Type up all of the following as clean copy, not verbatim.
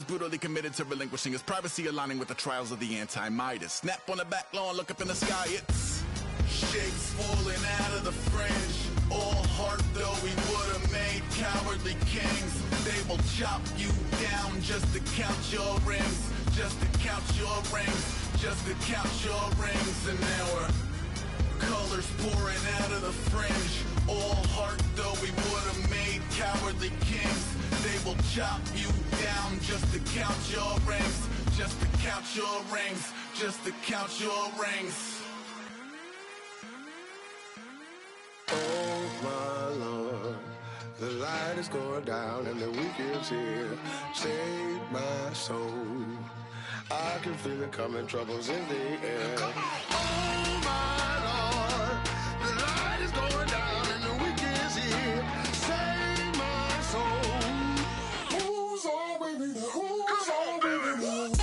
brutally committed to relinquishing his privacy, aligning with the trials of the anti-Midas. Snap on the back lawn, look up in the sky, it's shapes falling out of the fringe. All heart though we would've made cowardly kings. They will chop you down just to count your rings, just to count your rings, just to count your rings. And now we're colors pouring out of the fringe. All heart though we would've made cowardly kings. They will chop you down just to count your rings, just to count your rings, just to count your rings. Oh my Lord, the light is going down and the week is here. Save my soul, I can feel it coming, troubles in the air. Oh my Lord, the light is going down and the week is here. Save my soul. Who's all with me now? Who's all with me now?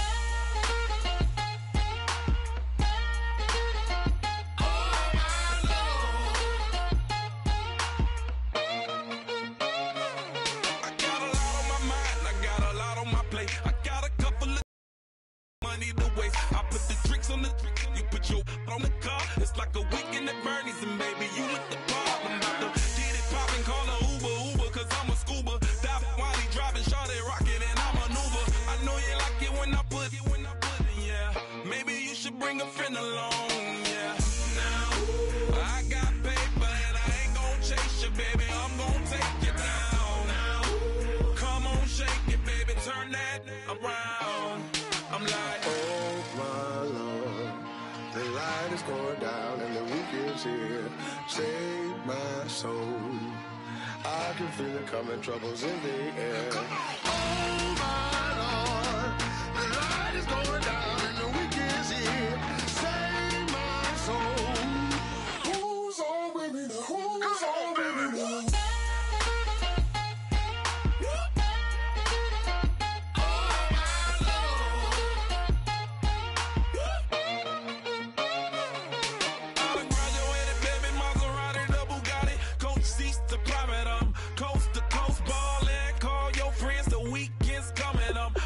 On the car, it's like a weekend at Bernie's, and baby, you with the pop. I'm about to get it poppin', call a Uber, cause I'm a scuba. Dive while he driving, shawty rockin', and I maneuver. I know you like it when I put it, yeah. Maybe you should bring a friend along, yeah. Now, I got paper, and I ain't gon' chase you, baby, I'm gon' take you down. Now, come on, shake it, baby, turn that around. I'm like, oh my Lord, the light is going down and the week is here. Save my soul, I can feel it coming, troubles in the air. Oh my Lord, the light is going down and the week is here. Save my soul. Who's all with me now? Who's all with me now?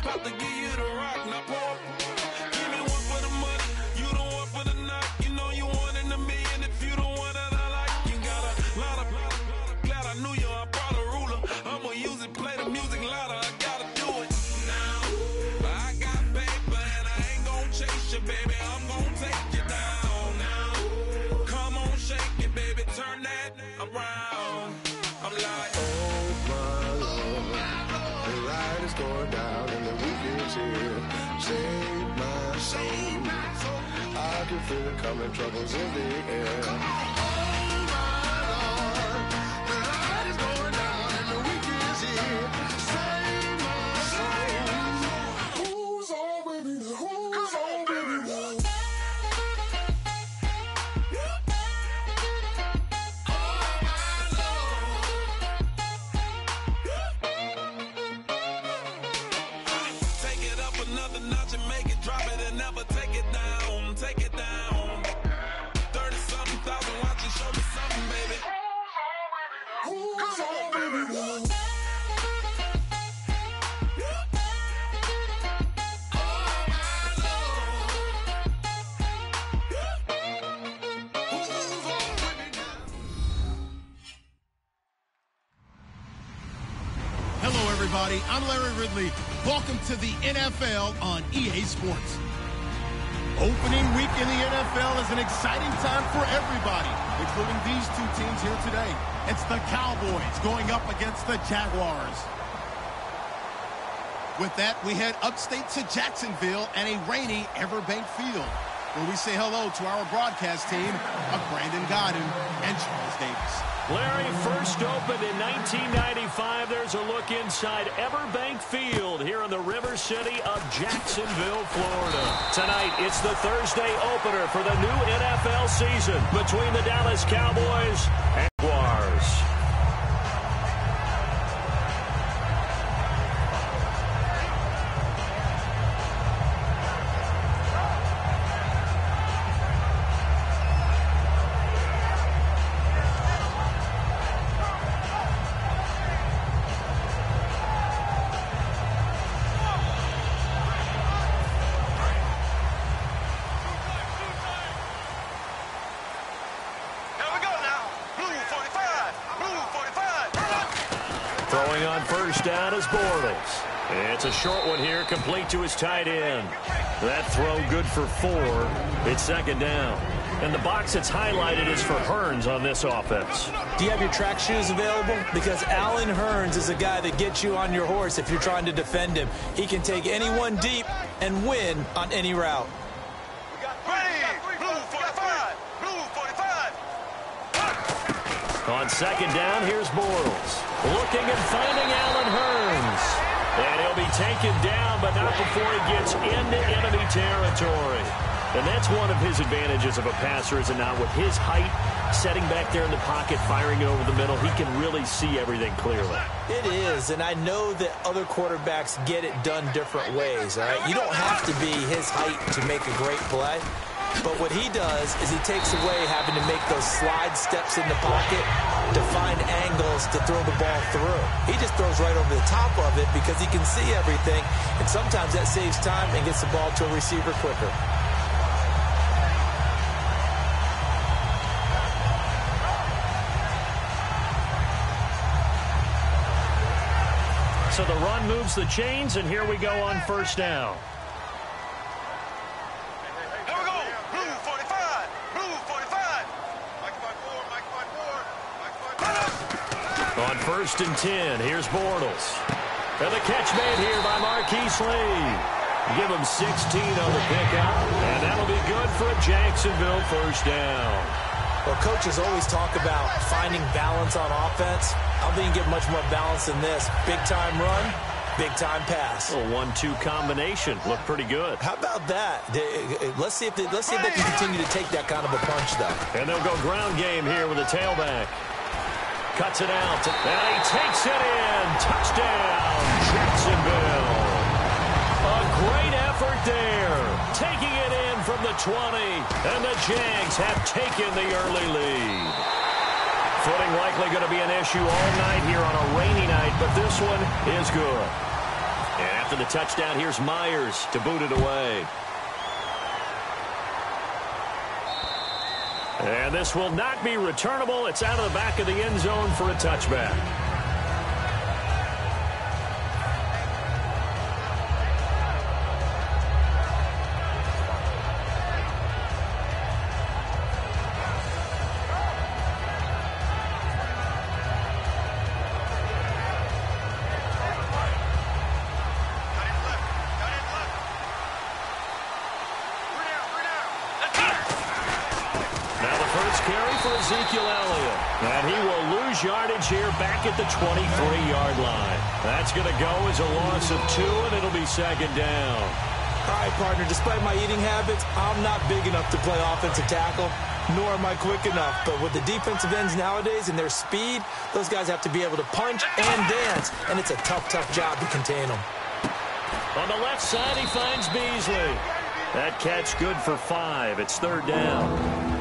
About to give you the rock, now pour. Give me one for the money, you the one for the night. You know you one in a million if you the one that I like. You got a lot of, glad I knew you, I brought a ruler. I'ma use it, play the music louder, I gotta do it. Now, I got paper and I ain't gon' chase you, baby, I'm gon' take you down. Now, come on, shake it, baby, turn that around. I'm like, oh my Lord, the light is going down and the week is here. Save my soul, I can feel it coming, troubles in the air. Oh my Lord, the light is going down and the week is here. Save my soul. Who's all with me now? Who's all with me now? another notch and make it, drop it and never take it down, take it down. 30-something thousand watching, show me something, baby. Who's on, baby, now? Hello, everybody. I'm Larry Ridley. Welcome to the NFL on EA Sports. Opening week in the NFL is an exciting time for everybody, including these two teams here today. It's the Cowboys going up against the Jaguars. With that, we head upstate to Jacksonville and a rainy Everbank Field, where we say hello to our broadcast team of Brandon Godden and Charles Davis. Larry, first opened in 1995. There's a look inside Everbank Field here in the River City of Jacksonville, Florida. Tonight, it's the Thursday opener for the new NFL season between the Dallas Cowboys and Jaguars. first down is Bortles. It's a short one here, complete to his tight end. That throw good for 4. It's second down. And the box that's highlighted is for Hearns on this offense. Do you have your track shoes available? Because Allen Hearns is a guy that gets you on your horse if you're trying to defend him. He can take anyone deep and win on any route. On second down, here's Bortles. Looking and finding Allen Hearns. And he'll be taken down, but not before he gets into enemy territory. And that's one of his advantages of a passer, is it not? With his height, setting back there in the pocket, firing it over the middle, he can really see everything clearly. It is, and I know that other quarterbacks get it done different ways, all right? You don't have to be his height to make a great play. But what he does is he takes away having to make those slide steps in the pocket to find angles to throw the ball through. He just throws right over the top of it because he can see everything, and sometimes that saves time and gets the ball to a receiver quicker. So the run moves the chains, and here we go on first down. On first and 10, here's Bortles. And the catch made here by Marquise Lee. Give him 16 on the pickup, and that'll be good for a Jacksonville first down. Well, coaches always talk about finding balance on offense. I don't think you get much more balance than this. Big-time run, big-time pass. A 1-2 combination. Looked pretty good. How about that? Let's see if they can continue to take that kind of a punch, though. And they'll go ground game here with a tailback. Cuts it out, and he takes it in. Touchdown, Jacksonville. A great effort there. Taking it in from the 20, and the Jags have taken the early lead. Footing likely going to be an issue all night here on a rainy night, but this one is good. And after the touchdown, here's Myers to boot it away. And this will not be returnable. It's out of the back of the end zone for a touchback. And he will lose yardage here back at the 23-yard line. That's going to go as a loss of 2, and it'll be second down. All right, partner, despite my eating habits, I'm not big enough to play offensive tackle, nor am I quick enough. But with the defensive ends nowadays and their speed, those guys have to be able to punch and dance, and it's a tough, tough job to contain them. On the left side, he finds Beasley. That catch good for 5. It's third down.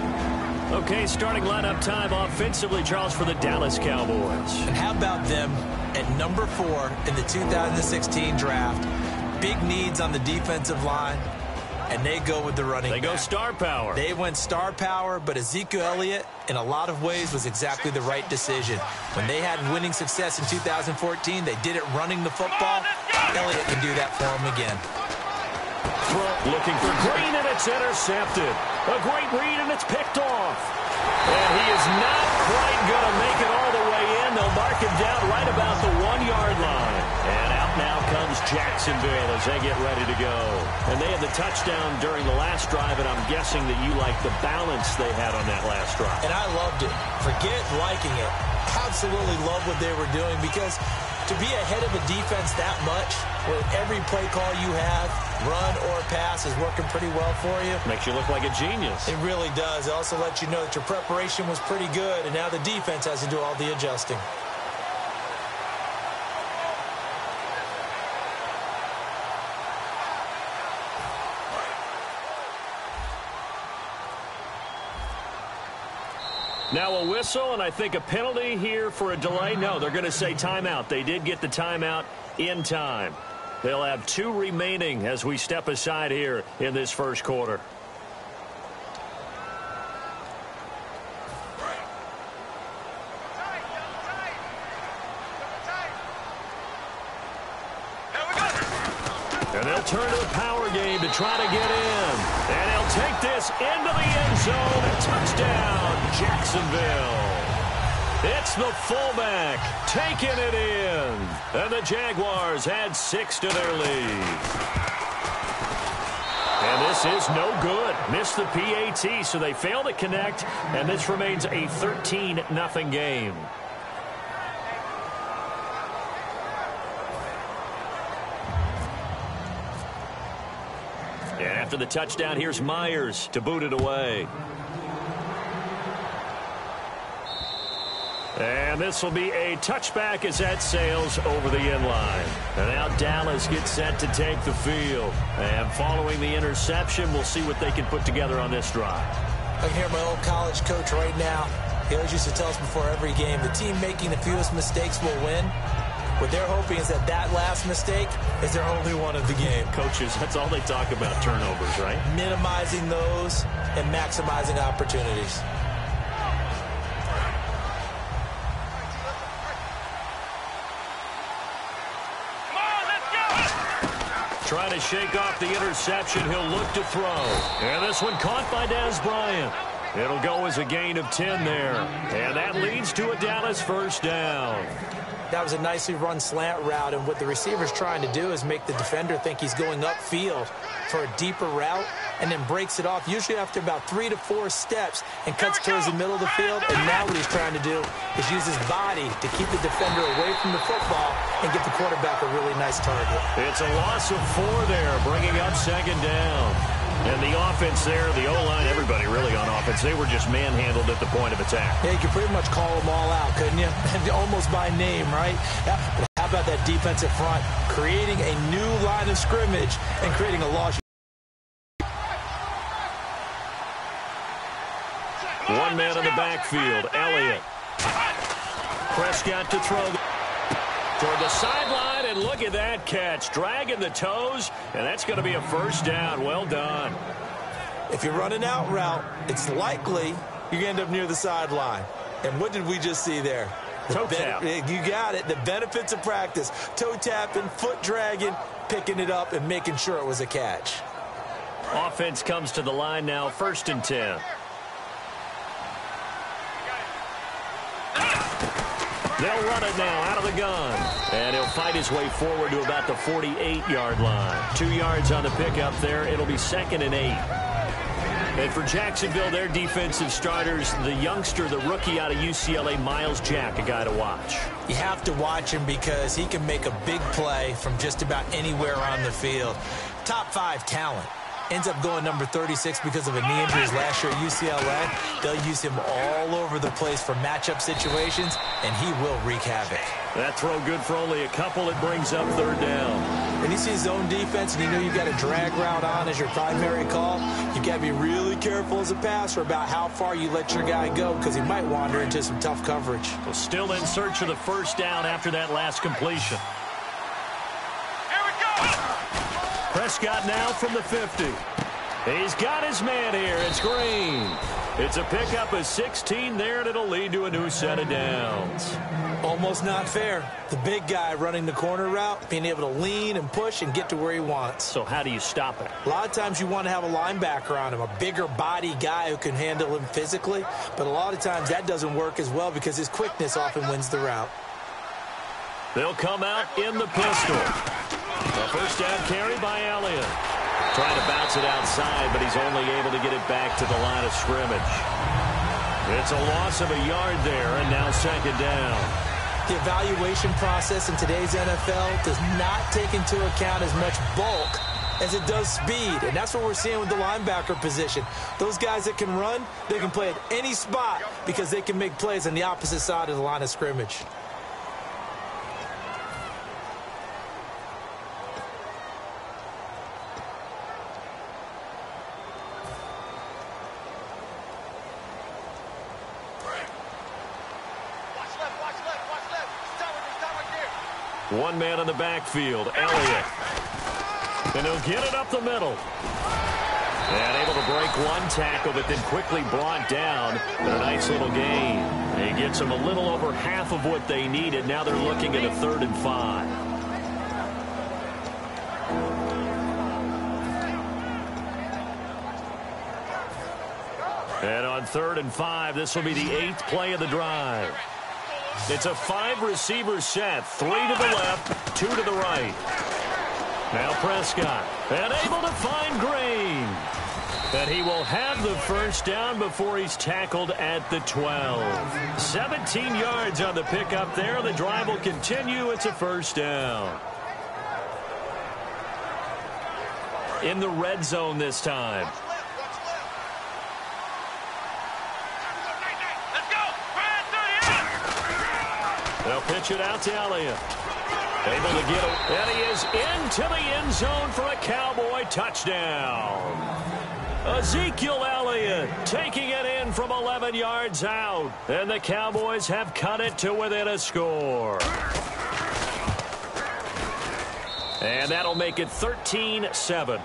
Okay, starting lineup time offensively, Charles, for the Dallas Cowboys. And how about them at number 4 in the 2016 draft? Big needs on the defensive line, and they go with the running back. They go star power. They went star power, but Ezekiel Elliott, in a lot of ways, was exactly the right decision. When they had winning success in 2014, they did it running the football. Elliott can do that for them again. Looking for Green, and it's intercepted. A great read, and it's picked off. And he is not quite going to make it all the way in. They'll mark him down right about the 1-yard line. And out now comes Jacksonville as they get ready to go. And they had the touchdown during the last drive, and I'm guessing that you like the balance they had on that last drive. And I loved it. Forget liking it. Absolutely love what they were doing, because to be ahead of a defense that much, where every play call you have, run or pass, is working pretty well for you. Makes you look like a genius. It really does. It also lets you know that your preparation was pretty good, and now the defense has to do all the adjusting. Now a whistle, and I think a penalty here for a delay. No, they're going to say timeout. They did get the timeout in time. They'll have 2 remaining as we step aside here in this first quarter. And they'll turn to the power game to try to get in. And he'll take this into the end zone. A touchdown, Jacksonville. It's the fullback taking it in. And the Jaguars add 6 to their lead. And this is no good. Missed the PAT, so they fail to connect. And this remains a 13-0 game. And after the touchdown, here's Myers to boot it away. And this will be a touchback as that sails over the end line. And now Dallas gets set to take the field. And following the interception, we'll see what they can put together on this drive. I can hear my old college coach right now. He always used to tell us before every game, the team making the fewest mistakes will win. What they're hoping is that last mistake is their only one of the game. Coaches, that's all they talk about, turnovers, right? Minimizing those and maximizing opportunities. Trying to shake off the interception. He'll look to throw. And this one caught by Dez Bryant. It'll go as a gain of 10 there. And that leads to a Dallas first down. That was a nicely run slant route, and what the receiver's trying to do is make the defender think he's going upfield for a deeper route and then breaks it off, usually after about 3 to 4 steps, and cuts towards the middle of the field. And now what he's trying to do is use his body to keep the defender away from the football and get the quarterback a really nice target. It's a loss of 4 there, bringing up second down. And the offense there, the O-line, everybody really on offense, they were just manhandled at the point of attack. Yeah, you could pretty much call them all out, couldn't you? Almost by name, right? But how about that defensive front creating a new line of scrimmage and creating a loss? One man in the backfield, Elliott. Prescott to throw toward the sideline, and look at that catch. Dragging the toes, and that's going to be a first down. Well done. If you run an out route, it's likely you're going to end up near the sideline. And what did we just see there? Toe tap. You got it. The benefits of practice. Toe tapping, foot dragging, picking it up, and making sure it was a catch. Offense comes to the line now, 1st and 10. They'll run it now out of the gun. And he'll fight his way forward to about the 48-yard line. 2 yards on the pickup there. It'll be 2nd and 8. And for Jacksonville, their defensive starters, the youngster, the rookie out of UCLA, Miles Jack, a guy to watch. You have to watch him because he can make a big play from just about anywhere on the field. Top 5 talent. Ends up going number 36 because of a knee injury last year at UCLA. They'll use him all over the place for matchup situations, and he will wreak havoc. That throw good for only a couple. It brings up 3rd down. When you see zone defense and you know you've got a drag route on as your primary call, you've got to be really careful as a passer about how far you let your guy go because he might wander into some tough coverage. Well, still in search of the first down after that last completion. Prescott now from the 50. He's got his man here. It's Green. It's a pickup of 16 there, and it'll lead to a new set of downs. Almost not fair. The big guy running the corner route, being able to lean and push and get to where he wants. So how do you stop it? A lot of times you want to have a linebacker on him, a bigger body guy who can handle him physically. But a lot of times that doesn't work as well because his quickness often wins the route. They'll come out in the pistol. A first down carry by Elliott. Trying to bounce it outside, but he's only able to get it back to the line of scrimmage. It's a loss of a yard there, and now 2nd down. The evaluation process in today's NFL does not take into account as much bulk as it does speed, and that's what we're seeing with the linebacker position. Those guys that can run, they can play at any spot because they can make plays on the opposite side of the line of scrimmage. One man in the backfield, Elliott. And he'll get it up the middle. And able to break one tackle, but then quickly brought down. But a nice little gain. And he gets them a little over half of what they needed. Now they're looking at a 3rd and 5. On 3rd and 5, this will be the 8th play of the drive. It's a 5-receiver set, 3 to the left, 2 to the right. Now Prescott, and able to find Green. And he will have the first down before he's tackled at the 12. 17 yards on the pickup there. The drive will continue. It's a first down. In the red zone this time. They'll pitch it out to Elliott. Able to get it. And he is into the end zone for a Cowboy touchdown. Ezekiel Elliott taking it in from 11 yards out. And the Cowboys have cut it to within a score. And that'll make it 13-7.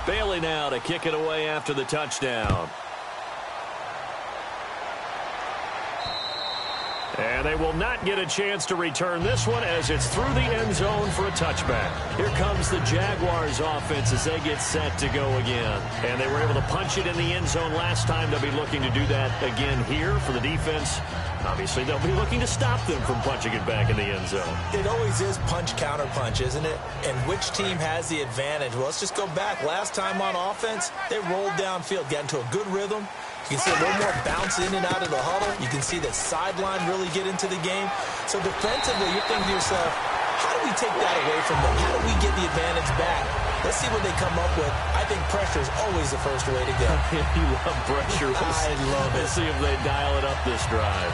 Bailey now to kick it away after the touchdown. And they will not get a chance to return this one as it's through the end zone for a touchback. Here comes the Jaguars offense as they get set to go again. And they were able to punch it in the end zone last time. They'll be looking to do that again here for the defense. Obviously, they'll be looking to stop them from punching it back in the end zone. It always is punch-counter-punch, isn't it? And which team has the advantage? Well, let's just go back. Last time on offense, they rolled downfield, got into a good rhythm. You can see a little more bounce in and out of the huddle. You can see that sideline really get into the game. So defensively, you're thinking to yourself, how do we take that away from them? How do we get the advantage back? Let's see what they come up with. I think pressure is always the first way to go. You love pressure. I love it. Let's see if they dial it up this drive.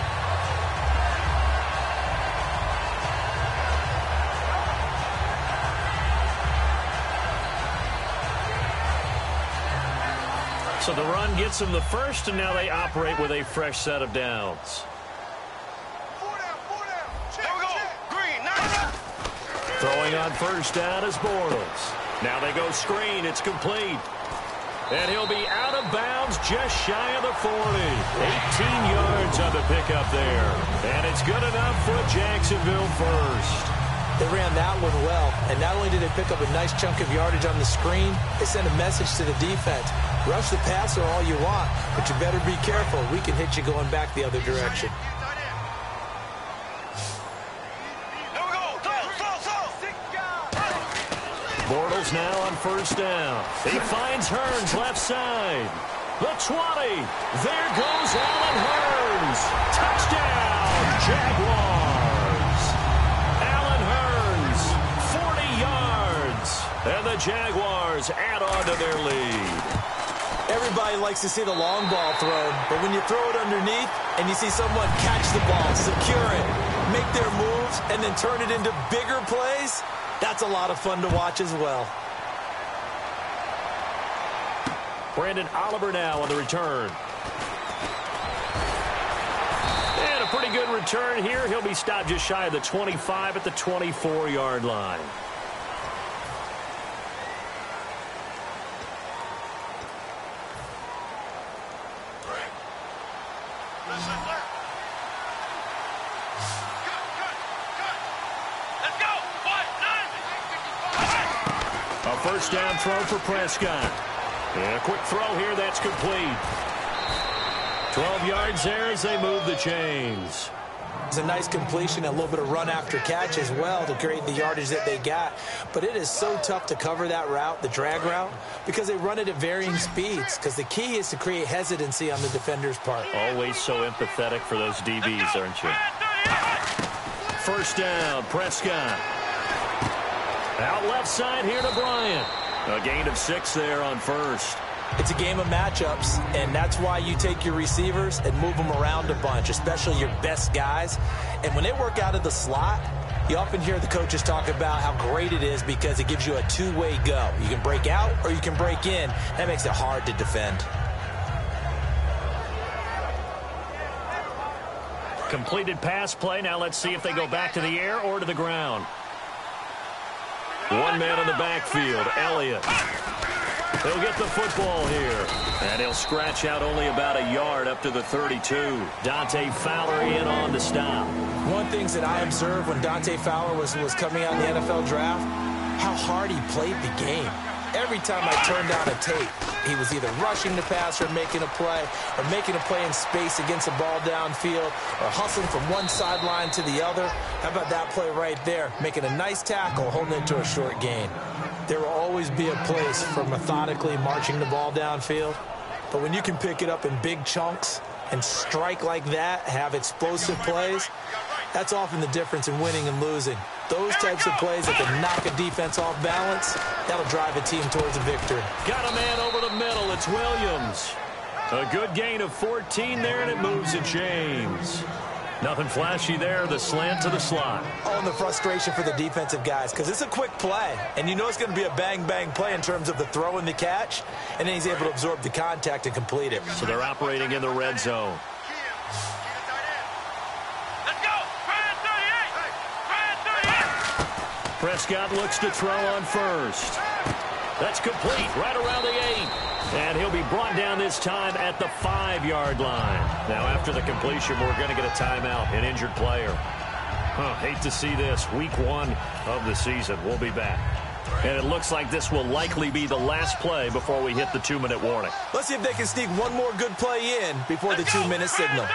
So the run gets them the first, and now they operate with a fresh set of downs. Throwing on first down is Bortles. Now they go screen. It's complete. And he'll be out of bounds just shy of the 40. 18 yards on the pickup there. And it's good enough for a Jacksonville first. They ran that one well, and not only did they pick up a nice chunk of yardage on the screen, they sent a message to the defense. Rush the passer all you want, but you better be careful. We can hit you going back the other direction. Bortles now on first down. He finds Hearns left side. The 20. There goes Allen Hearns. Touchdown, Jaguars. Allen Hearns, 40 yards. And the Jaguars add on to their lead. Everybody likes to see the long ball thrown, but when you throw it underneath and you see someone catch the ball, secure it, make their moves, and then turn it into bigger plays, that's a lot of fun to watch as well. Brandon Oliver now on the return. And a pretty good return here. He'll be stopped just shy of the 25 at the 24-yard line. A first down throw for Prescott. And a quick throw here that's complete. 12 yards there as they move the chains. It's a nice completion, a little bit of run after catch as well to create the yardage that they got. But it is so tough to cover that route, the drag route, because they run it at varying speeds. Because the key is to create hesitancy on the defender's part. Always so empathetic for those DBs, aren't you? First down, Prescott. Out left side here to Bryant. A gain of 6 there on first. It's a game of matchups, and that's why you take your receivers and move them around a bunch, especially your best guys. And when they work out of the slot, you often hear the coaches talk about how great it is because it gives you a two-way go. You can break out or you can break in. That makes it hard to defend. Completed pass play. Now let's see if they go back to the air or to the ground. One man in the backfield, Elliott. He'll get the football here. And he'll scratch out only about a yard up to the 32. Dante Fowler in on the stop. One of the things that I observed when Dante Fowler was coming out in the NFL draft, how hard he played the game. Every time I turned on a tape, he was either rushing the pass or making a play in space against the ball downfield, or hustling from one sideline to the other. How about that play right there? Making a nice tackle, holding it to a short gain. There will always be a place for methodically marching the ball downfield, but when you can pick it up in big chunks and strike like that, have explosive plays, that's often the difference in winning and losing. Those types of plays that can knock a defense off balance, that'll drive a team towards a victory. Got a man over the middle. It's Williams. A good gain of 14 there, and it moves to James. Nothing flashy there. The slant to the slot. Oh, and the frustration for the defensive guys, because it's a quick play, and you know it's going to be a bang-bang play in terms of the throw and the catch, and then he's able to absorb the contact and complete it. So they're operating in the red zone. Prescott looks to throw on first. That's complete right around the 8. And he'll be brought down this time at the 5-yard line. Now, after the completion, we're going to get a timeout, an injured player. Hate to see this. Week 1 of the season. We'll be back. And it looks like this will likely be the last play before we hit the 2-minute warning. Let's see if they can sneak one more good play in before the 2-minute signal.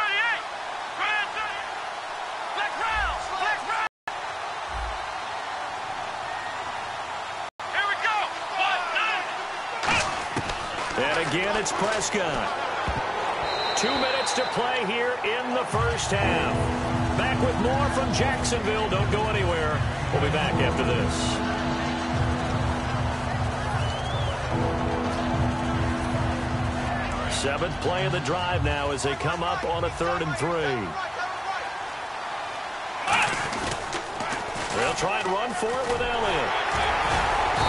And again, it's Prescott. 2 minutes to play here in the first half. Back with more from Jacksonville. Don't go anywhere. We'll be back after this. Seventh play of the drive now as they come up on a 3rd and 3. They'll try and run for it with Elliott.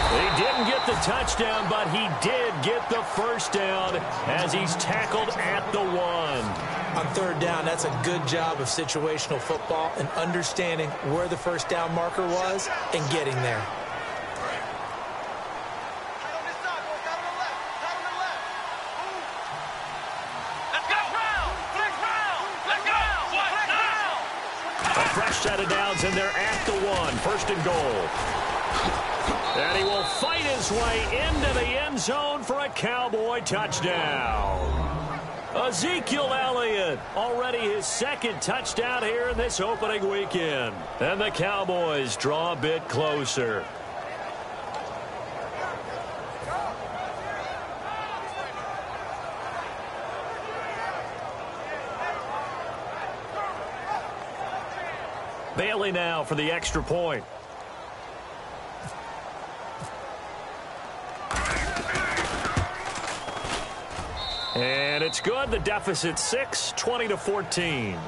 He didn't get the touchdown, but he did get the first down as he's tackled at the 1. On 3rd down, that's a good job of situational football and understanding where the first down marker was and getting there. A fresh set of downs, and they're at the 1. 1st and goal. And he will fight his way into the end zone for a Cowboy touchdown. Ezekiel Elliott, already his 2nd touchdown here in this opening weekend. And the Cowboys draw a bit closer. Bailey now for the extra point. And it's good. The deficit 6, 20-14.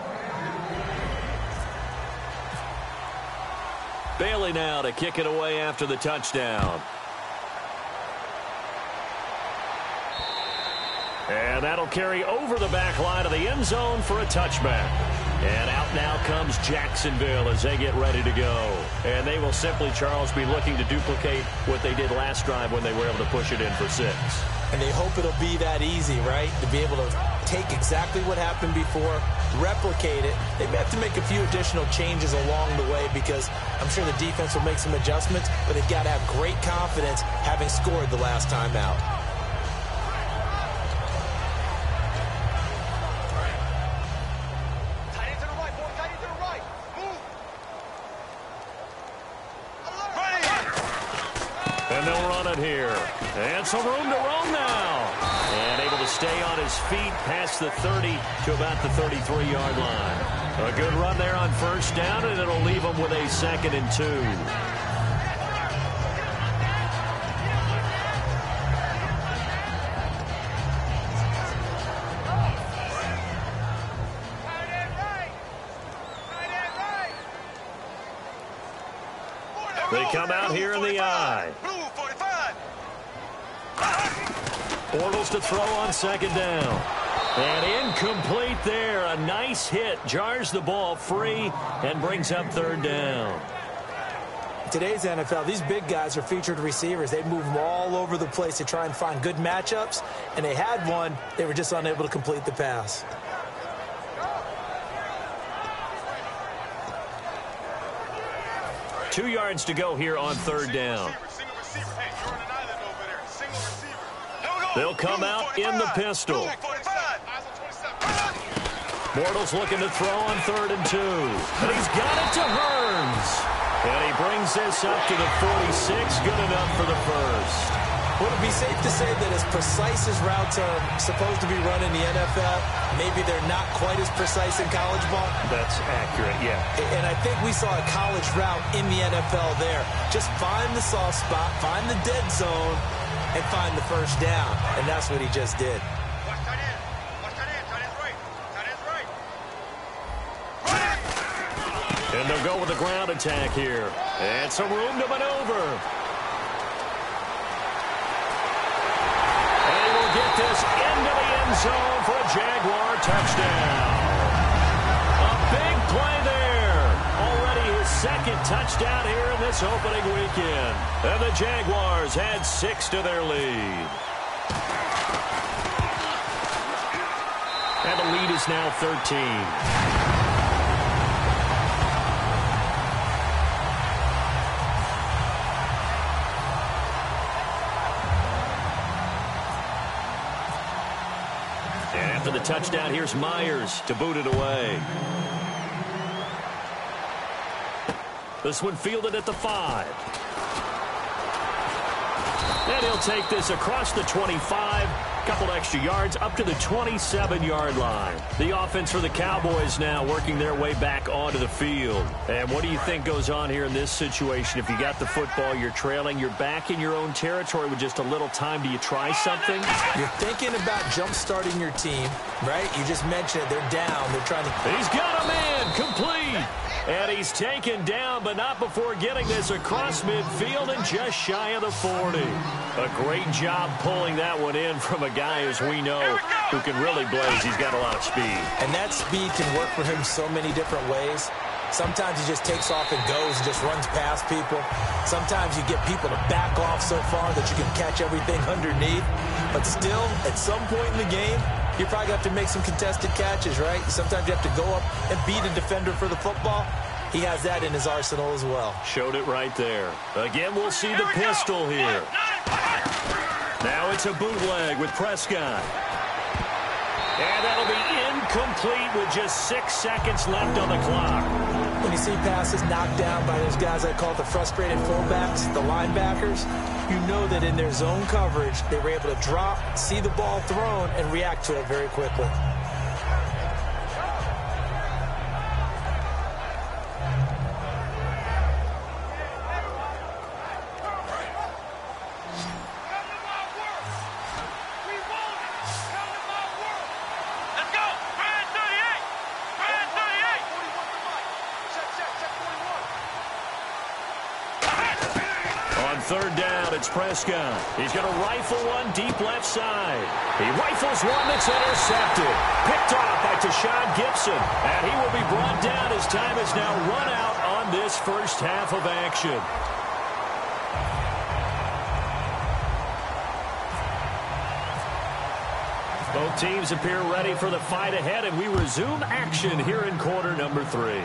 Bailey now to kick it away after the touchdown. And that'll carry over the back line of the end zone for a touchback. And out now comes Jacksonville as they get ready to go. And they will simply, Charles, be looking to duplicate what they did last drive when they were able to push it in for 6. And they hope it'll be that easy, right? To be able to take exactly what happened before, replicate it. They may have to make a few additional changes along the way because I'm sure the defense will make some adjustments, but they've got to have great confidence having scored the last time out. And they'll run it here. And some room to roam now. And able to stay on his feet past the 30 to about the 33-yard line. A good run there on 1st down, and it'll leave him with a 2nd and 2. They come out here in the eye. Bortles to throw on 2nd down. And incomplete there. A nice hit. Jars the ball free and brings up 3rd down. Today's NFL, these big guys are featured receivers. They move them all over the place to try and find good matchups. And they had one. They were just unable to complete the pass. 2 yards to go here on third down. They'll come out in the pistol. Bortles looking to throw on 3rd and 2. And he's got it to Hearns. And he brings this up to the 46. Good enough for the first. Would it be safe to say that as precise as routes are supposed to be run in the NFL, maybe they're not quite as precise in college ball? That's accurate, yeah. And I think we saw a college route in the NFL there. Just find the soft spot, find the dead zone, and find the first down. And that's what he just did. And they'll go with the ground attack here. And some room to maneuver. And he will get this into the end zone for a Jaguar touchdown. A big play there. Already his 2nd touchdown here in this opening weekend. And the Jaguars add 6 to their lead. And the lead is now 13. After the touchdown, here's Myers to boot it away. This one fielded at the 5. And he'll take this across the 25. Couple extra yards up to the 27-yard line. The offense for the Cowboys now working their way back onto the field. And what do you think goes on here in this situation? If you got the football, you're trailing, you're back in your own territory with just a little time. Do you try something? You're thinking about jump-starting your team, right? You just mentioned it. They're down. They're trying to... He's got a man complete. And he's taken down, but not before getting this across midfield and just shy of the 40. A great job pulling that one in from a guy, as we know, who can really blaze. He's got a lot of speed. And that speed can work for him so many different ways. Sometimes he just takes off and goes and just runs past people. Sometimes you get people to back off so far that you can catch everything underneath. But still, at some point in the game, you probably have to make some contested catches, right? Sometimes you have to go up and beat a defender for the football. He has that in his arsenal as well. Showed it right there. Again, we'll see the pistol here. Now it's a bootleg with Prescott. And that'll be incomplete with just 6 seconds left on the clock. When you see passes knocked down by those guys I call the frustrated fullbacks, the linebackers, you know that in their zone coverage, they were able to drop, see the ball thrown, and react to it very quickly. Third down, it's Prescott. He's going to rifle one deep left side. He rifles one that's intercepted. Picked off by Tashawn Gibson. And he will be brought down as time is now run out on this first half of action. Both teams appear ready for the fight ahead, and we resume action here in quarter number 3.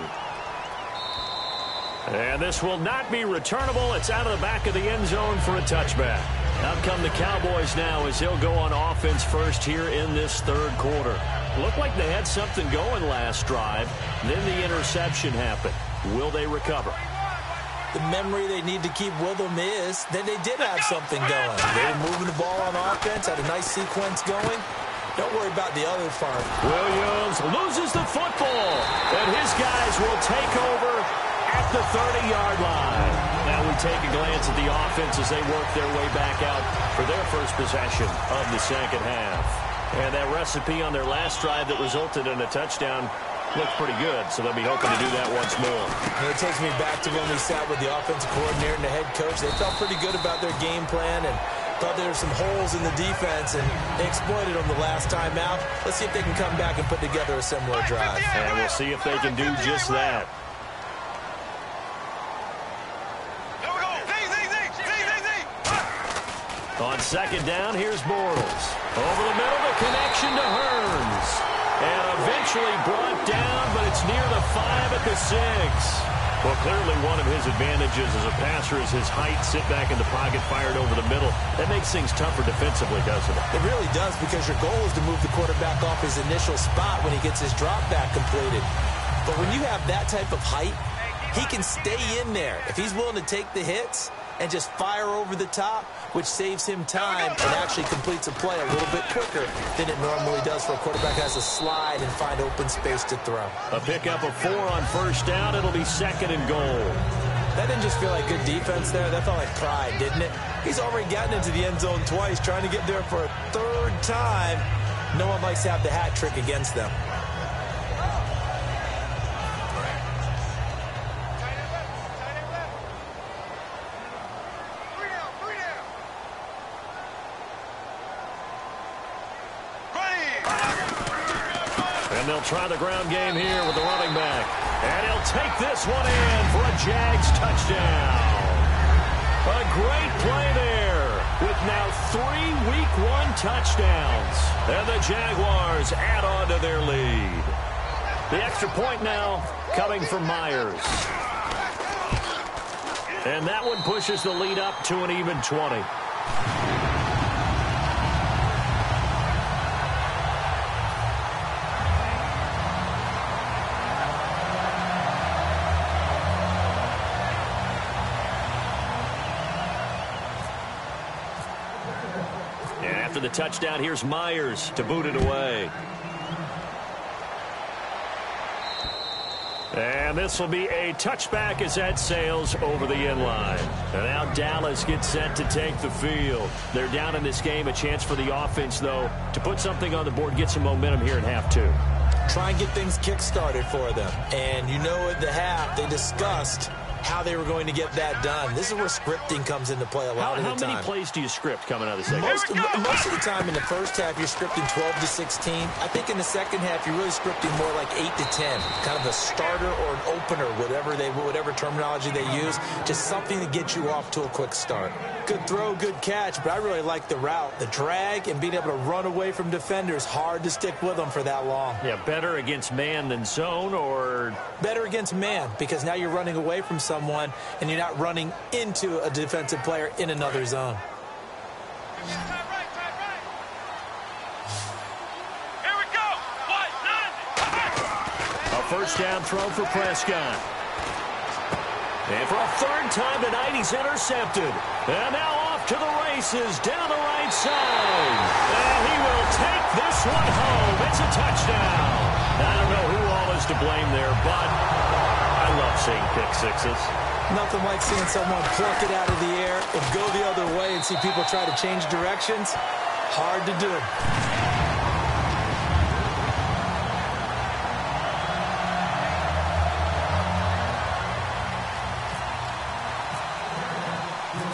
And this will not be returnable. It's out of the back of the end zone for a touchback. Out come the Cowboys now as he'll go on offense first here in this third quarter. Looked like they had something going last drive. Then the interception happened. Will they recover? The memory they need to keep with them is that they did have something going. They were moving the ball on offense, had a nice sequence going. Don't worry about the other part. Williams loses the football, and his guys will take over at the 30-yard line. Now we take a glance at the offense as they work their way back out for their first possession of the second half. And that recipe on their last drive that resulted in a touchdown looks pretty good, so they'll be hoping to do that once more. And it takes me back to when we sat with the offensive coordinator and the head coach. They felt pretty good about their game plan and thought there were some holes in the defense, and they exploited them the last time out. Let's see if they can come back and put together a similar drive. And we'll see if they can do just that. On second down, here's Bortles. Over the middle, the connection to Hearns. And eventually brought down, but it's near the 5 at the 6. Well, clearly one of his advantages as a passer is his height. Sit back in the pocket, fired over the middle. That makes things tougher defensively, doesn't it? It really does, because your goal is to move the quarterback off his initial spot when he gets his drop back completed. But when you have that type of height, he can stay in there. If he's willing to take the hits and just fire over the top, which saves him time and actually completes a play a little bit quicker than it normally does for a quarterback that has to slide and find open space to throw. A pickup of 4 on first down. It'll be 2nd and goal. That didn't just feel like good defense there. That felt like pride, didn't it? He's already gotten into the end zone twice, trying to get there for a 3rd time. No one likes to have the hat trick against them. And they'll try the ground game here with the running back. And he'll take this one in for a Jags touchdown. A great play there with now 3 Week 1 touchdowns. And the Jaguars add on to their lead. The extra point now coming from Myers. And that one pushes the lead up to an even 20. After the touchdown, here's Myers to boot it away. And this will be a touchback as that sails over the end line. And now Dallas gets set to take the field. They're down in this game. A chance for the offense, though, to put something on the board, get some momentum here in half 2. Try and get things kick-started for them. And you know at the half, they discussed how they were going to get that done. This is where scripting comes into play a lot of the time. How many plays do you script coming out of the second? Most of the time in the first half, you're scripting 12 to 16. I think in the second half, you're really scripting more like 8 to 10. Kind of a starter or an opener, whatever terminology they use. Just something to get you off to a quick start. Good throw, good catch, but I really like the route. The drag and being able to run away from defenders. Hard to stick with them for that long. Yeah, better against man than zone, or? Better against man, because now you're running away from someone and you're not running into a defensive player in another zone. Here we go. A first down throw for Prescott. And for a 3rd time tonight, he's intercepted. And now off to the races down the right side. And he will take this one home. It's a touchdown. I don't know who all is to blame there, but I love seeing pick sixes. Nothing like seeing someone pluck it out of the air and go the other way and see people try to change directions. Hard to do.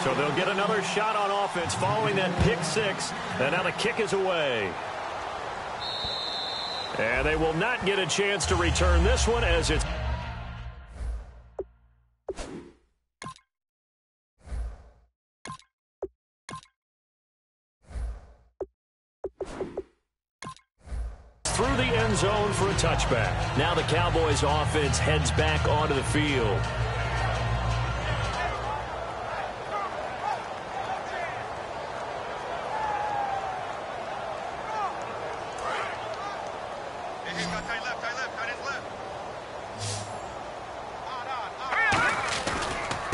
So they'll get another shot on offense following that pick 6. And now the kick is away. And they will not get a chance to return this one as it's through the end zone for a touchback. Now the Cowboys offense heads back onto the field.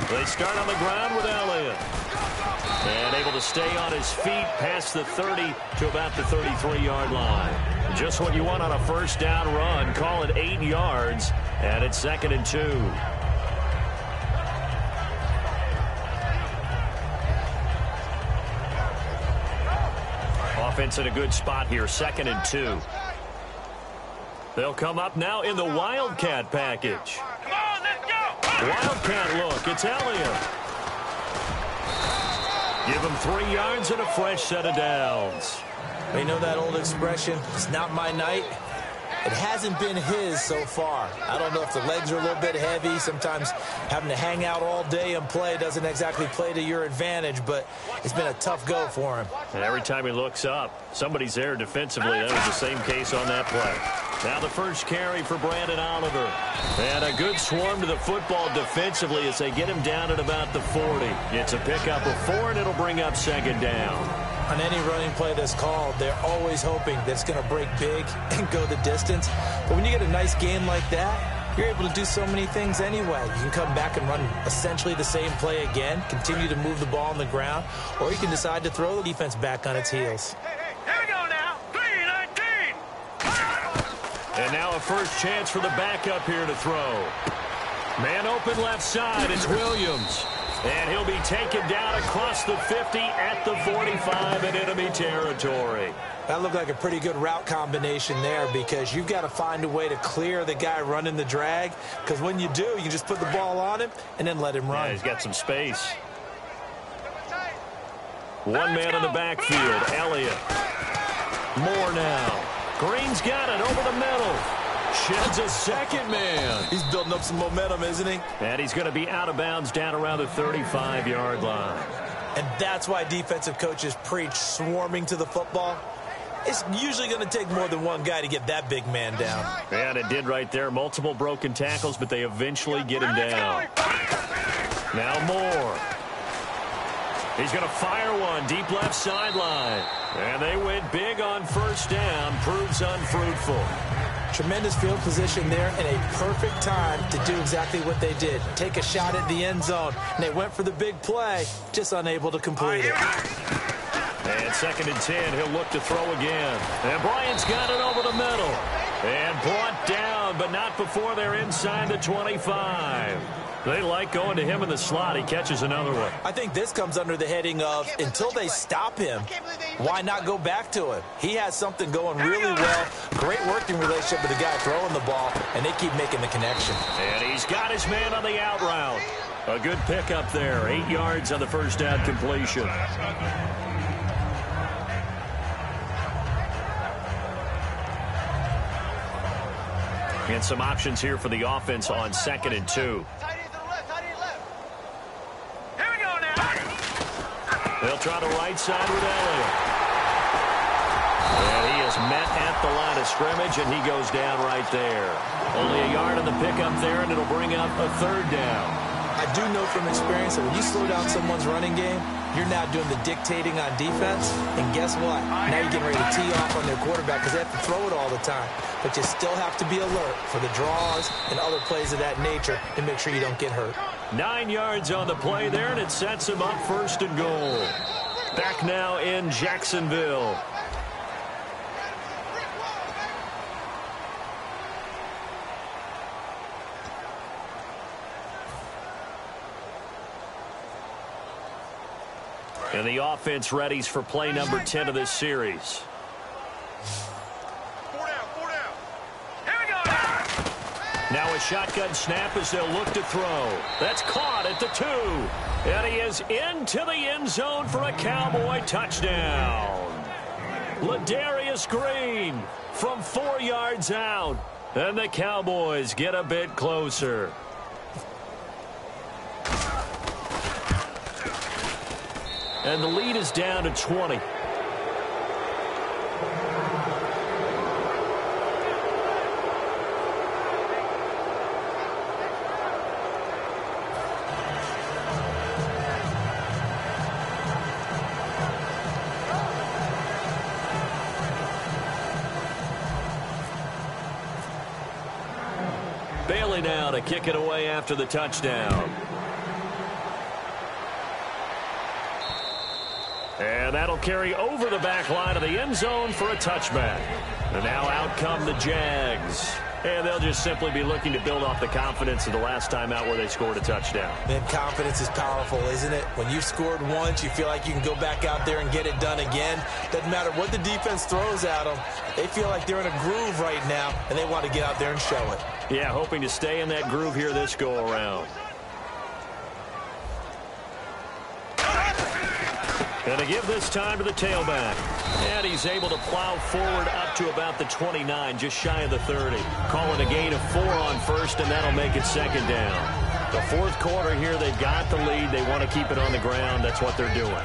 They start on the ground with Elliott. And able to stay on his feet past the 30 to about the 33-yard line. Just what you want on a first down run. Call it 8 yards. And it's 2nd and 2. Offense in a good spot here. 2nd and 2. They'll come up now in the Wildcat package. Come on, let's go. Wildcat look. It's Elliott. Give him 3 yards and a fresh set of downs. They know that old expression, it's not my night. It hasn't been his so far. I don't know if the legs are a little bit heavy. Sometimes having to hang out all day and play doesn't exactly play to your advantage, but it's been a tough go for him. And every time he looks up, somebody's there defensively. That was the same case on that play. Now the first carry for Brandon Oliver. And a good swarm to the football defensively as they get him down at about the 40. It's a pickup of 4, and it'll bring up second down. On any running play that's called, they're always hoping that it's going to break big and go the distance. But when you get a nice game like that, you're able to do so many things anyway. You can come back and run essentially the same play again, continue to move the ball on the ground, or you can decide to throw the defense back on its heels. Here we go now. 3-19. And now a first chance for the backup here to throw. Man open left side. It's Williams. And he'll be taken down across the 50 at the 45 in enemy territory. That looked like a pretty good route combination there because you've got to find a way to clear the guy running the drag, because when you do, you can just put the ball on him and then let him run. Yeah, he's got some space. One man in the backfield, Elliott. Moore now. Green's got it over the middle. Sheds a second man. He's building up some momentum, isn't he? And he's going to be out of bounds down around the 35-yard line. And that's why defensive coaches preach swarming to the football. It's usually going to take more than one guy to get that big man down. And it did right there. Multiple broken tackles, but they eventually get him down. Now Moore. He's going to fire one deep left sideline. And they went big on first down. Proves unfruitful. Tremendous field position there and a perfect time to do exactly what they did. Take a shot at the end zone. And they went for the big play, just unable to complete it. And 2nd and 10, he'll look to throw again. And Bryant's got it over the middle. And brought down, but not before they're inside the 25. They like going to him in the slot. He catches another one. I think this comes under the heading of until they stop him, why not go back to him? He has something going really well. Great working relationship with the guy throwing the ball, and they keep making the connection. And he's got his man on the out route. A good pickup there. 8 yards on the first down completion. And some options here for the offense on 2nd and 2. They'll try the right side with Elliott. And he is met at the line of scrimmage, and he goes down right there. Only a yard on the pickup there, and it'll bring up a 3rd down. I do know from experience that when you slow down someone's running game, you're now doing the dictating on defense. And guess what? Now you're getting ready to tee off on their quarterback because they have to throw it all the time. But you still have to be alert for the draws and other plays of that nature to make sure you don't get hurt. 9 yards on the play there, and it sets him up 1st and goal. Back now in Jacksonville. And the offense readies for play number 10 of this series. 4 down. Here we go now. Now a shotgun snap as they'll look to throw. That's caught at the 2. And he is into the end zone for a Cowboy touchdown. Ladarius Green from 4 yards out. And the Cowboys get a bit closer. And the lead is down to 20. Bailey now to kick it away after the touchdown. And that'll carry over the back line of the end zone for a touchback. And now out come the Jags. And they'll just simply be looking to build off the confidence of the last time out where they scored a touchdown. Man, confidence is powerful, isn't it? When you've scored once, you feel like you can go back out there and get it done again. Doesn't matter what the defense throws at them. They feel like they're in a groove right now, and they want to get out there and show it. Yeah, hoping to stay in that groove here this go-around. And to give this time to the tailback. And he's able to plow forward up to about the 29, just shy of the 30. Calling a gain of 4 on first, and that'll make it second down. The fourth quarter here, they've got the lead. They want to keep it on the ground. That's what they're doing.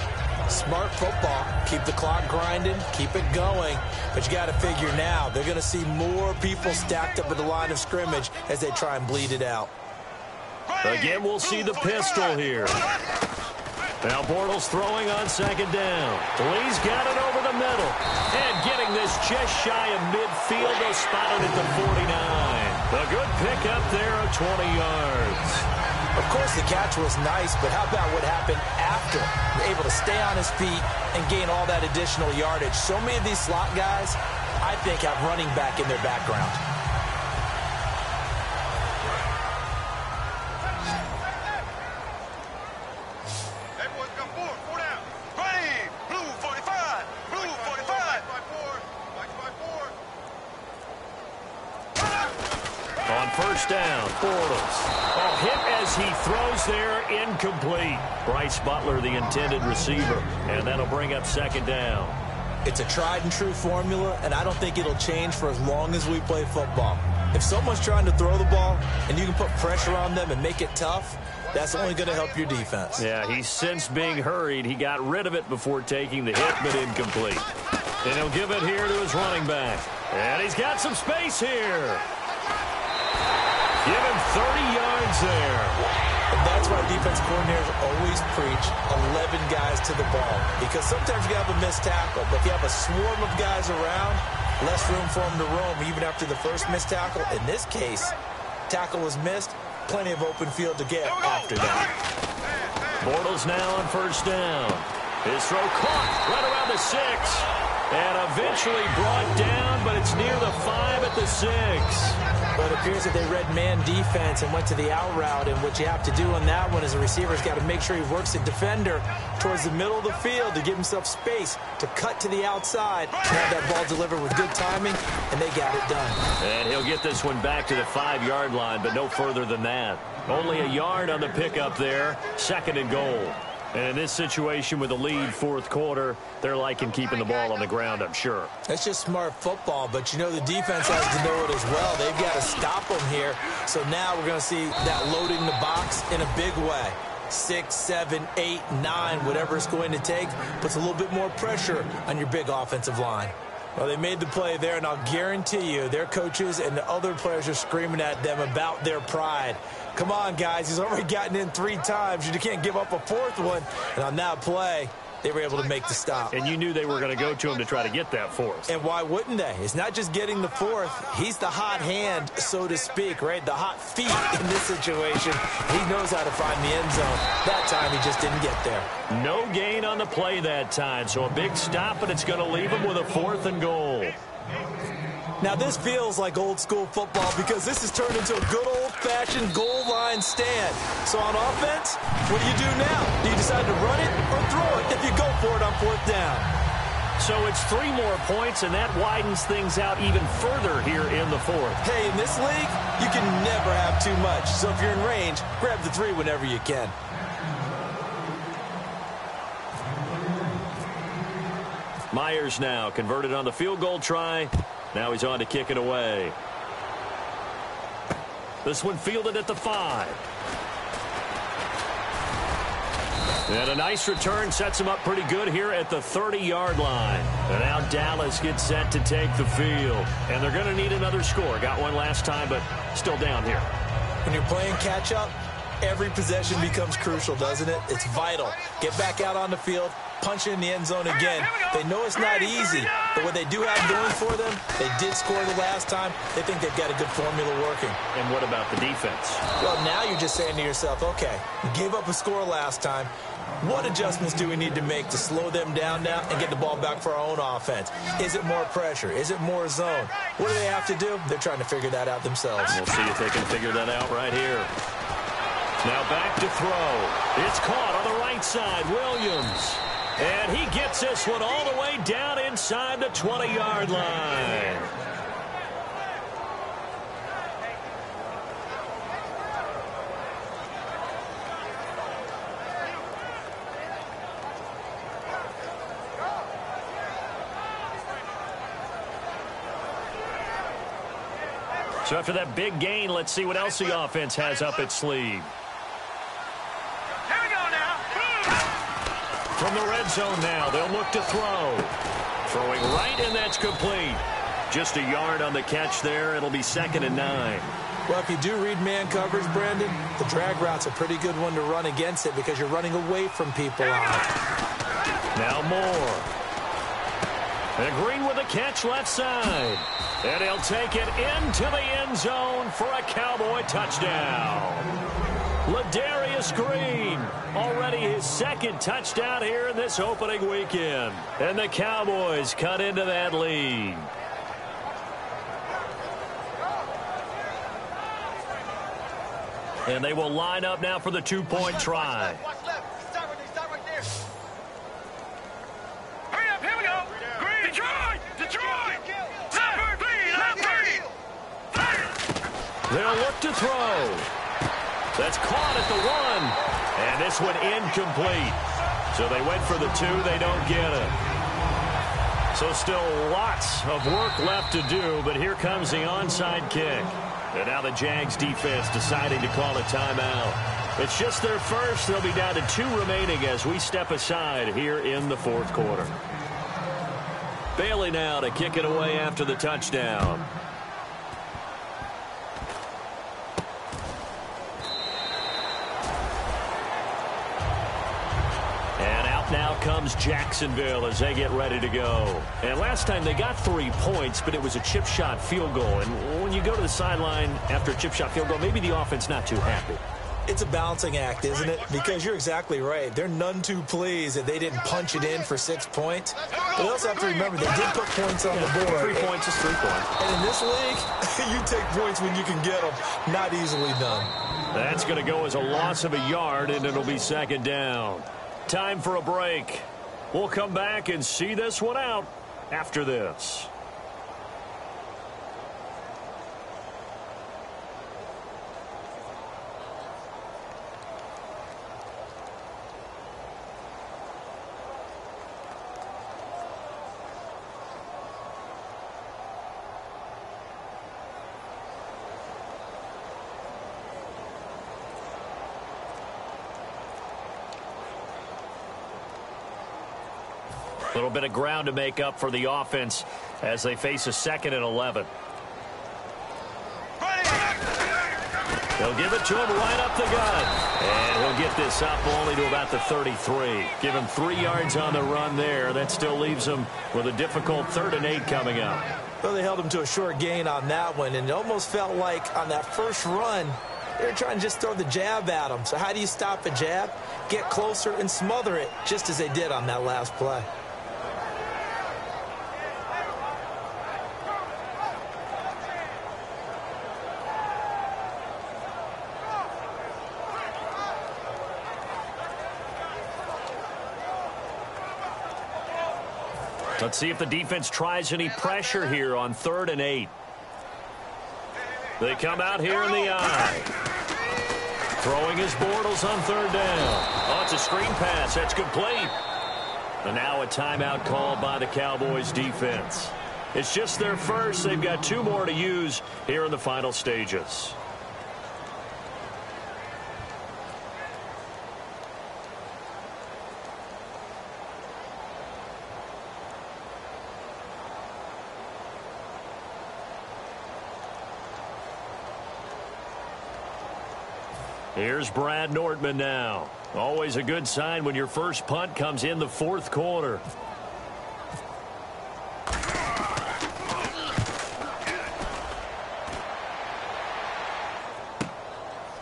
Smart football. Keep the clock grinding. Keep it going. But you got to figure now, they're going to see more people stacked up at the line of scrimmage as they try and bleed it out. Again, we'll see the pistol here. Now Bortles throwing on second down. Lee's got it over the middle. And getting this just shy of midfield. They'll spot it at the 49. A good pickup there of 20 yards. Of course, the catch was nice, but how about what happened after? Able to stay on his feet and gain all that additional yardage. So many of these slot guys, I think, have running back in their background. First down, Bortles. Oh, hit as he throws there, incomplete. Bryce Butler, the intended receiver, and that'll bring up second down. It's a tried and true formula, and I don't think it'll change for as long as we play football. If someone's trying to throw the ball and you can put pressure on them and make it tough, that's only going to help your defense. Yeah, he's since being hurried. He got rid of it before taking the hit, but incomplete. And he'll give it here to his running back. And he's got some space here. Give him 30 yards there. And that's why defense coordinators always preach 11 guys to the ball. Because sometimes you have a missed tackle, but if you have a swarm of guys around, less room for them to roam even after the first missed tackle. In this case, tackle was missed, plenty of open field to get after that. Bortles now on first down. His throw caught right around the 6. And eventually brought down, but it's near the 5 at the 6. But it appears that they read man defense and went to the out route, and what you have to do on that one is the receiver's got to make sure he works the defender towards the middle of the field to give himself space to cut to the outside and have that ball delivered with good timing, and they got it done. And he'll get this one back to the 5-yard line, but no further than that. Only a yard on the pickup there, second and goal. And in this situation with the lead fourth quarter, they're liking keeping the ball on the ground, I'm sure. That's just smart football, but you know the defense has to know it as well. They've got to stop them here. So now we're going to see that loading the box in a big way. 6, 7, 8, 9, whatever it's going to take, puts a little bit more pressure on your big offensive line. Well, they made the play there, and I'll guarantee you their coaches and the other players are screaming at them about their pride. Come on, guys. He's already gotten in 3 times. You can't give up a 4th one. And on that play, they were able to make the stop. And you knew they were going to go to him to try to get that 4th. And why wouldn't they? It's not just getting the 4th. He's the hot hand, so to speak, right? The hot feet in this situation. He knows how to find the end zone. That time, he just didn't get there. No gain on the play that time. So a big stop, and it's going to leave him with a 4th and goal. Now, this feels like old-school football because this has turned into a good old-fashioned goal line stand. So on offense, what do you do now? Do you decide to run it or throw it if you go for it on 4th down? So it's 3 more points, and that widens things out even further here in the 4th. Hey, in this league, you can never have too much. So if you're in range, grab the 3 whenever you can. Myers now converted on the field goal try. Now he's on to kick it away. This one fielded at the 5. And a nice return sets him up pretty good here at the 30-yard line. And now Dallas gets set to take the field. And they're going to need another score. Got one last time, but still down here. When you're playing catch-up, every possession becomes crucial, doesn't it? It's vital. Get back out on the field, punch it in the end zone again. They know it's not easy, but what they do have going for them, they did score the last time. They think they've got a good formula working. And what about the defense? Well, now you're just saying to yourself, okay, we gave up a score last time. What adjustments do we need to make to slow them down now and get the ball back for our own offense? Is it more pressure? Is it more zone? What do they have to do? They're trying to figure that out themselves. We'll see if they can figure that out right here. Now back to throw. It's caught on the right side. Williams. And he gets this one all the way down inside the 20-yard line. So after that big gain, let's see what else the offense has up its sleeve. Here we go now. From the red zone now, they'll look to throw. Throwing right, and that's complete. Just a yard on the catch there. It'll be 2nd and 9. Well, if you do read man coverage, Brandon, the drag route's a pretty good one to run against it because you're running away from people on it. Now Moore. And Green with a catch left side. And he'll take it into the end zone for a Cowboy touchdown. Ladarius Green, already his 2nd touchdown here in this opening weekend. And the Cowboys cut into that lead. And they will line up now for the 2-point try. Watch left. Stop right there. Hurry up. Here we go. Green. Detroit. They'll look to throw. That's caught at the 1. And this one incomplete. So they went for the 2. They don't get it. So still lots of work left to do, but here comes the onside kick. And now the Jags defense deciding to call a timeout. It's just their first. They'll be down to 2 remaining as we step aside here in the 4th quarter. Bailey now to kick it away after the touchdown. Now comes Jacksonville as they get ready to go. And last time they got 3 points, but it was a chip shot field goal. And when you go to the sideline after a chip shot field goal, maybe the offense not too happy. It's a balancing act, isn't it? Because you're exactly right. They're none too pleased that they didn't punch it in for 6 points. But they also have to remember they did put points on the board. 3 points is 3 points. And in this league, you take points when you can get them. Not easily done. That's going to go as a loss of a yard, and it'll be 2nd down. Time for a break. We'll come back and see this one out after this. A little bit of ground to make up for the offense as they face a 2nd and 11. They'll give it to him right up the gut. And he'll get this up only to about the 33. Give him 3 yards on the run there. That still leaves him with a difficult 3rd and 8 coming up. Well, they held him to a short gain on that one, and it almost felt like on that first run, they were trying to just throw the jab at him. So how do you stop a jab? Get closer and smother it, just as they did on that last play. Let's see if the defense tries any pressure here on 3rd and 8. They come out here in the eye. Throwing his Bortles on 3rd down. Oh, it's a screen pass. That's complete. And now a timeout called by the Cowboys defense. It's just their first. They've got 2 more to use here in the final stages. Here's Brad Nordman now. Always a good sign when your first punt comes in the 4th quarter.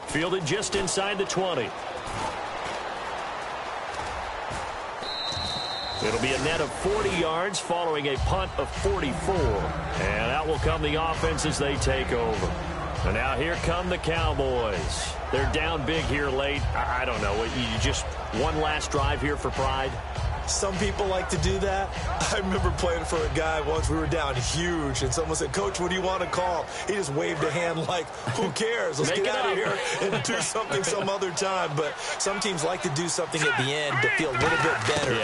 Fielded just inside the 20. It'll be a net of 40 yards following a punt of 44. And out will come the offense as they take over. And now here come the Cowboys. They're down big here late. I don't know. You just one last drive here for pride? Some people like to do that. I remember playing for a guy once. We were down huge, and someone said, "Coach, what do you want to call?" He just waved a hand like, "Who cares? Let's get out of here and do something some other time." But some teams like to do something at the end to feel a little bit better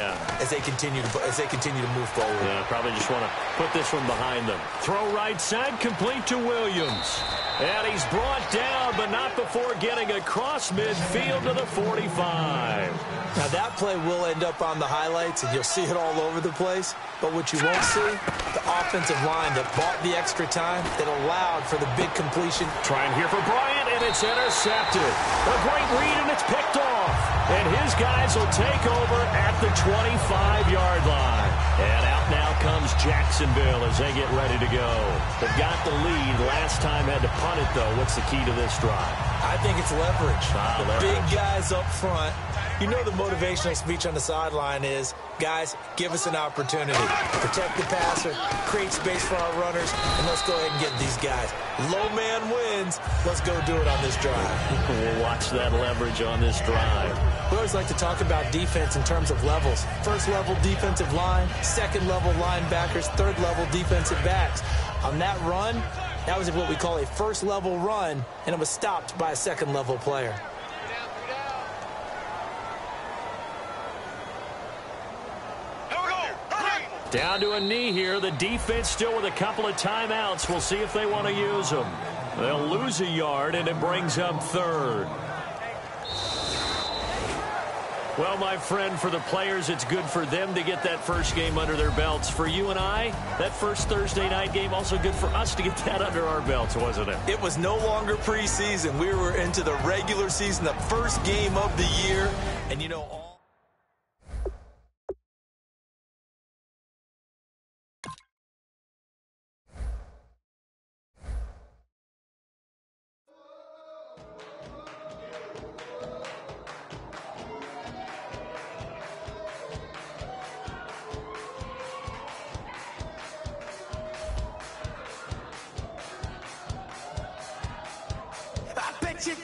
as they continue to move forward. Yeah, probably just want to put this one behind them. Throw right side, complete to Williams. And he's brought down, but not before getting across midfield to the 45. Now, that play will end up on the highlights, and you'll see it all over the place. But what you won't see, the offensive line that bought the extra time, that allowed for the big completion. Trying here for Bryant, and it's intercepted. A great read, and it's picked off. And his guys will take over at the 25-yard line. And out now comes Jacksonville as they get ready to go. They've got the lead. Last time had to punt it, though. What's the key to this drive? I think it's leverage. Leverage. Big guys up front. You know the motivational speech on the sideline is, guys, give us an opportunity. Protect the passer, create space for our runners, and let's go ahead and get these guys. Low man wins. Let's go do it on this drive. We'll watch that leverage on this drive. We always like to talk about defense in terms of levels. First level defensive line, second level linebackers, third level defensive backs. On that run, that was what we call a first level run, and it was stopped by a second level player. Down to a knee here. The defense still with a couple of timeouts. We'll see if they want to use them. They'll lose a yard, and it brings up third. Well, my friend, for the players, it's good for them to get that first game under their belts. For you and I, that first Thursday night game, also good for us to get that under our belts, wasn't it? It was no longer preseason. We were into the regular season, the first game of the year. And, you know, I bet you